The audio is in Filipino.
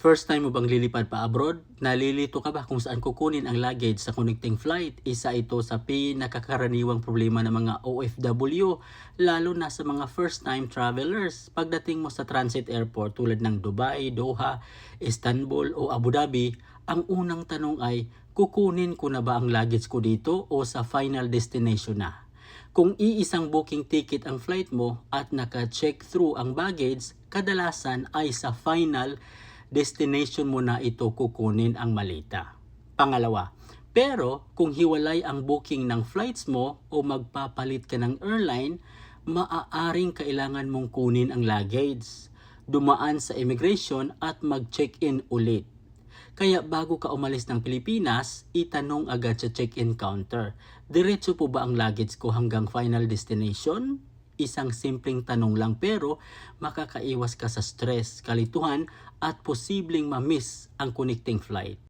First time mo bang lilipad pa abroad? Nalilito ka ba kung saan kukunin ang luggage sa connecting flight? Isa ito sa pinakakaraniwang problema ng mga OFW, lalo na sa mga first time travelers. Pagdating mo sa transit airport tulad ng Dubai, Doha, Istanbul o Abu Dhabi, ang unang tanong ay, kukunin ko na ba ang luggage ko dito o sa final destination na? Kung iisang booking ticket ang flight mo at naka-check through ang baggage, kadalasan ay sa final destination mo na ito kukunin ang malita. Pangalawa, pero kung hiwalay ang booking ng flights mo o magpapalit ka ng airline, maaaring kailangan mong kunin ang luggage, dumaan sa immigration at mag-check-in ulit. Kaya bago ka umalis ng Pilipinas, itanong agad sa check-in counter, diretso po ba ang luggage ko hanggang final destination? Isang simpleng tanong lang pero makakaiwas ka sa stress, kalituhan at posibleng ma-miss ang connecting flight.